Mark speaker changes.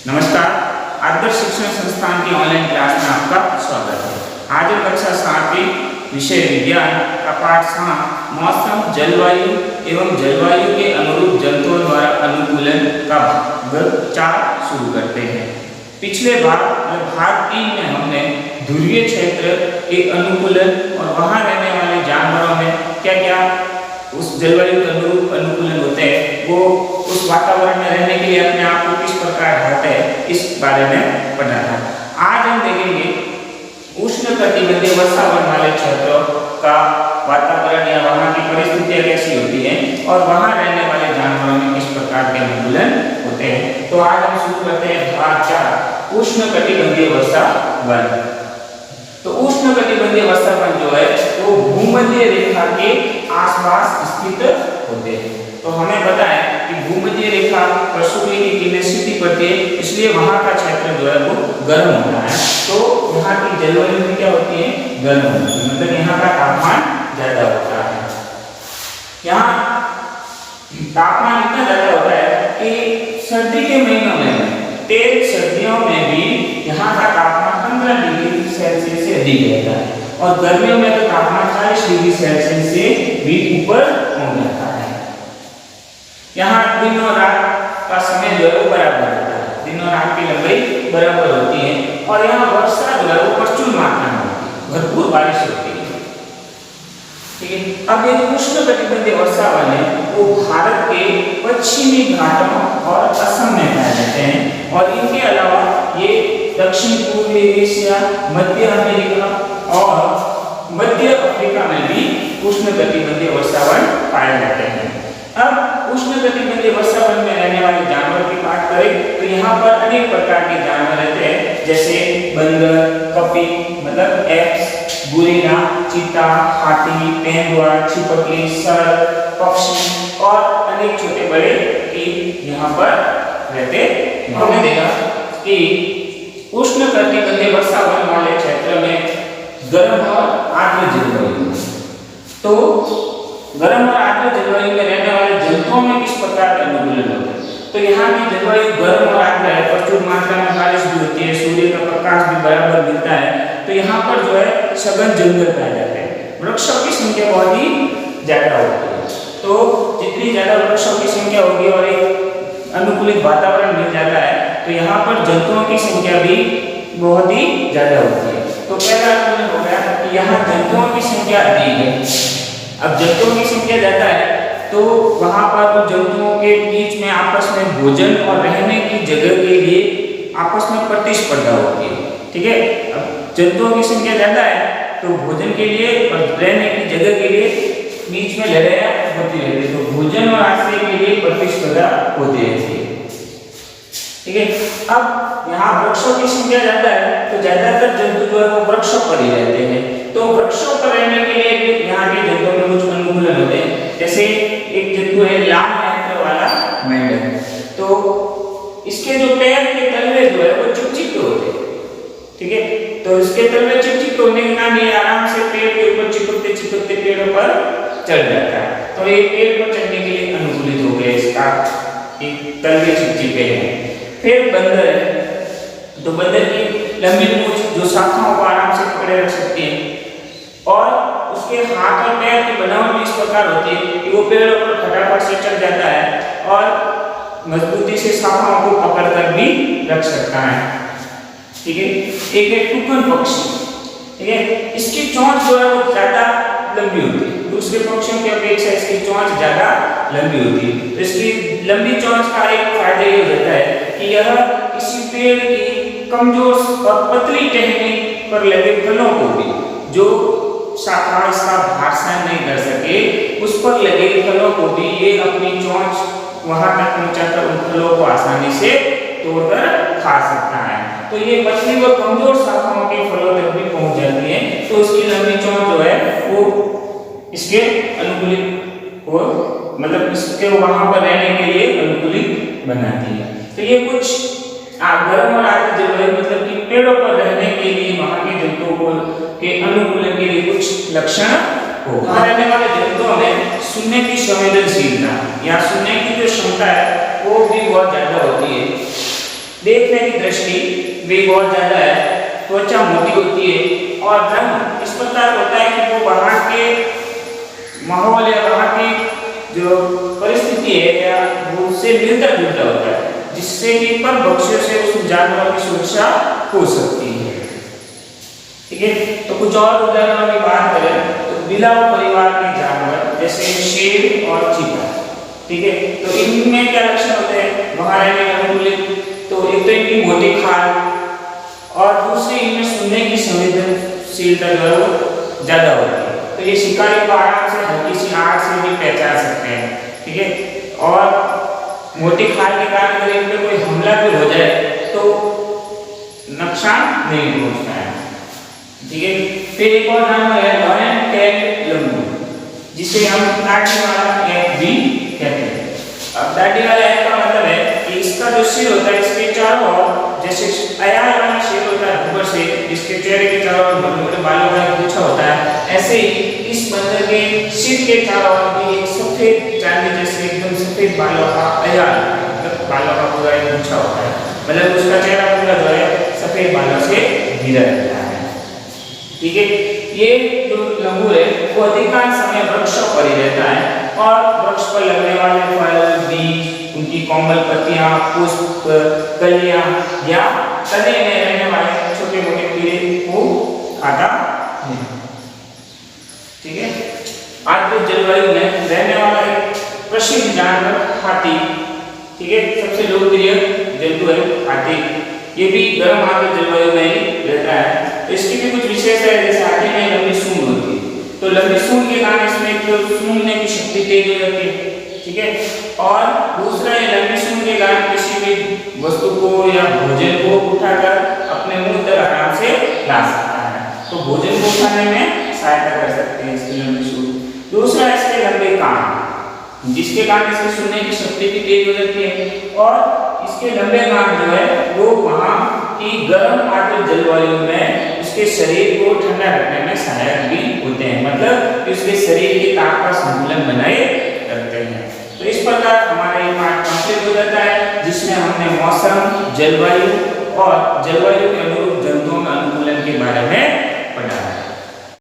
Speaker 1: नमस्कार। आदर्श शिक्षण संस्थान की ऑनलाइन क्लास में आपका स्वागत है। आज हम कक्षा 7 विषय विज्ञान का पाठ 7 मौसम, जलवायु एवं जलवायु के अनुरूप जंतुओं द्वारा अनुकूलन का भाग 4 शुरू करते हैं। पिछले भाग 3 में हमने ध्रुवीय क्षेत्र के अनुकूलन और वहां रहने वाले जानवरों में क्या-क्या उस जलवायु के अनुरूप अनुकूलन होते हैं, वो उस वातावरण में रहने के लिए अपने आप को किस प्रकार ढालते हैं, इस बारे में पढ़ा था। आज हम देखेंगे उष्णकटिबंधीय वर्षावन वाले क्षेत्रों का वातावरण या वहाँ की परिस्थितियाँ कैसी होती हैं और वहाँ रहने वाले जानवरों में किस प्रकार के अनुकूलन होते हैं। तो आज हम शुरू करते हैं भाग 4 उष्णकटिबंधीय वर्षावन। तो उष्णकटिबंधीय वर्षावन जो है वो भूमध्य रेखा के आसपास स्थित होते हैं। तो हमें पता है कि भूमध्य रेखा पर सूर्य की किरणें सीधी पड़ती है, इसलिए वहां का क्षेत्र जो है वो गर्म होता है। तो यहाँ की जलवायु क्या होती है, गर्म होती है, मतलब यहाँ का तापमान ज्यादा होता है। यहाँ तापमान इतना ज्यादा होता है कि सर्दी के महीनों में, तेज सर्दियों में भी यहाँ का तापमान 15 डिग्री सेल्सियस से अधिक रहता है और गर्मियों में तो तापमान 40 डिग्री सेल्सियस से भी ऊपर पहुंच जाता है। यहाँ दिन और रात का समय जो है वो बराबर होता है, दिन और रात की लंबाई बराबर होती है और यहाँ वर्षा जो है वो प्रचुर मात्रा में होती है, भरपूर बारिश होती है। ठीक है। अब ये उष्णकटिबंधीय वर्षावन है वो भारत के पश्चिमी घाटों और असम में पाए जाते हैं और इनके अलावा ये दक्षिण पूर्वी एशिया, मध्य अमेरिका और मध्य अफ्रीका में भी उष्णकटिबंधीय वर्षावन पाए जाते हैं। अब उष्णकटिबंधीय वर्षावन में रहने वाले जानवर की बात करें तो यहाँ पर अनेक प्रकार के जानवर रहते हैं, जैसे बंदर, कपी मतलब एप्स, गुरिला, चीता, हाथी, तेंदुआ, छिपकली, सर्प, पक्षी और अनेक छोटे बड़े कीट यहाँ पर रहते हैं। हमने देखा कि उष्णकटिबंधीय वर्षावन वाले क्षेत्र में गर्म और आर्द्र जलवायु, तो गर्म और आर्द्र जलवायु में रहने वाले जंतुओं में किस प्रकार का अनुकूलन होता है। तो यहाँ की जलवायु गर्म और आर्द्र है, प्रचुर मात्रा में बारिश भी होती है, सूर्य का प्रकाश भी बराबर मिलता है, तो यहाँ पर जो है सघन जंगल पाए जाते हैं, वृक्षों की संख्या बहुत ही ज्यादा होती है। तो जितनी ज्यादा वृक्षों की संख्या होगी और एक अनुकूलित वातावरण मिल जाता है तो यहाँ पर जंतुओं की संख्या भी बहुत ही ज्यादा होती है। तो पहला अनुकूलन हो गया कि यहाँ जंतुओं की संख्या अधिक है। अब जंतुओं की संख्या ज्यादा है तो वहां पर जंतुओं के बीच में आपस में भोजन और रहने की जगह के लिए आपस में प्रतिस्पर्धा होती है। ठीक है। अब जंतुओं की संख्या ज्यादा है तो भोजन के लिए और रहने की जगह के लिए बीच में लड़ाइयाँ होती रहती है, तो भोजन और आश्रय के लिए प्रतिस्पर्धा होती रहती है। ठीक है। अब यहाँ वृक्षों की संख्या ज्यादा है तो ज्यादातर जंतु जो है वो वृक्षों पर ही रहते हैं, तो वृक्षों पर रहने के लिए भी यहाँ के जंतुओं में कुछ अनुकूलन होते हैं। जैसे एक जंतु है लाल नेत्र वाला मेंढक, तो इसके जो पैर के तलवे जो है वो चिपचिपे होते हैं। ठीक है। तो इसके तलवे चिपचिपे होने के कारण ये आराम से पेड़ के ऊपर चिपकते चिपकते पेड़ों पर चढ़ जाता है, तो ये पेड़ पर चढ़ने के लिए अनुकूलित हो गया, इसका तलवे चिपचिपे हैं। फिर बंदर है, तो बंदर की लंबी पूंछ जो शाखाओं को आराम से पकड़े रख सकती है और उसके हाथ और पैर की बनावट इस प्रकार होती है कि वो पेड़ों पर फटाफट से चढ़ जाता है और मजबूती से शाखाओं को पकड़कर भी रख सकता है। ठीक है। एक है टुकन पक्षी। ठीक है। इसकी चोंच जो है वो ज्यादा लंबी होती है, दूसरे पक्षियों की अपेक्षा इसकी चोंच ज्यादा लंबी होती है। तो इसकी लंबी चोंच का एक फायदा ये होता है कि यह किसी पेड़ की कमजोर और पतली टहनी पर लगे फलों को भी, जो शाखा इसका भार सहन नहीं कर सके, उस पर लगे फलों को भी ये अपनी चोंच वहां तक पहुंचाकर उन फलों को आसानी से तोड़कर खा सकता है। तो ये पतली व कमजोर शाखाओं के फलों तक भी पहुंच जाती है, तो इसकी लंबी चोंच जो है वो इसके अनुकूलित हो, मतलब इसके वहां पर रहने के लिए अनुकूलित बनाती है। तो ये कुछ गर्म और आर्द्र जलवायु मतलब कि पेड़ों पर रहने के लिए वहां के जंतुओं को के अनुकूलन के लिए कुछ लक्षण हो। वहां रहने वाले जंतुओं में सुनने की संवेदनशीलता या सुनने की जो क्षमता है वो भी बहुत ज्यादा होती है। देखने की दृष्टि भी बहुत ज़्यादा है, त्वचा मोटी होती है और रंग इस प्रकार होता है कि वो वहाँ के माहौल या वहाँ की जो परिस्थिति है या वो उससे मिलता जुलता होता है, जिससे कि पर पक्षियों से उस जानवरों की सुरक्षा हो सकती है। ठीक है, तो कुछ और उदाहरणों की बात करें तो बिलाव परिवार के जानवर जैसे शेर और चीता, ठीक है, तो इनमें क्या लक्षण होते हैं वहाँ रहने के अनुकूलित, तो एक तो इनकी मोटी खाल और दूसरी इनमें सुनने की संवेदनशीलता जो है वो ज्यादा होती है, तो ये शिकारी को आराम से हल्की सी आग से भी पहचान सकते हैं। ठीक है, और मोटी खाल के कारण अगर इन पे कोई हमला भी हो जाए तो नुकसान नहीं पहुंचता है। ठीक है, फिर एक और जानवर है लॉयन टेल लंगूर, जिसे हम दाढ़ी वाला ऐप भी कहते हैं। अब दाढ़ी वाला ऐप का मतलब है कि इसका जो सिर होता है इसके चारों ओर, जैसे अयाल वाला शेर होता है ऊपर से, इसके चेहरे के चारों ओर बड़े बड़े बालों वाला पूंछा होता है, ऐसे ही इस बंदर के सिर के चारों ओर भी एक सफेद चांदी जैसे एकदम सफेद बालों का अयाल, मतलब बालों का पूरा एक पूंछा होता है, मतलब उसका चेहरा पूरा जो है सफेद बालों से घिरा रहता है। ठीक है, ये जो लंगूर है वो अधिकांश समय वृक्षों पर ही रहता है और वृक्ष पर लगने वाले फल, बीज, उनकी कोमल पत्तियां, पुष्प, कलियां या तने में रहने वाले छोटे मोटे कीड़े को खाता है। ठीक है, आर्द्र जलवायु में रहने वाला एक प्रसिद्ध जानवर हाथी, ठीक है, सबसे लोकप्रिय जंतु है हाथी, ये भी गर्म आर्द्र जलवायु में ही रहता है। तो इसकी भी कुछ विशेषता है, जैसे हाथी में लंबी सूंड होती है, तो लंबी सूंड के कारण इसमें जो सूंघने की शक्ति तेज हो जाती है। ठीक है, और दूसरा ये लंबी सूंड के कारण किसी भी वस्तु को या भोजन को उठाकर अपने मुंह तक आराम से ला सकता है, तो भोजन को उठाने में सहायता कर सकते हैं इसकी लंबी सूंड। दूसरा इसके लंबे कान, जिसके कारण इसकी सुनने की शक्ति भी तेज हो जाती है, और इसके लंबे कान जो है वो वहाँ की गर्म आर्द्र जलवायु में उसके शरीर को ठंडा रखने में सहायक भी होते हैं, मतलब उसके शरीर की ताप का संतुलन बनाए रखते हैं। तो इस प्रकार हमारा ये पाठ कंप्लीट हो जाता है, जिसमें हमने मौसम, जलवायु और जलवायु के अनुरूप जंतुओं के अनुकूलन के बारे में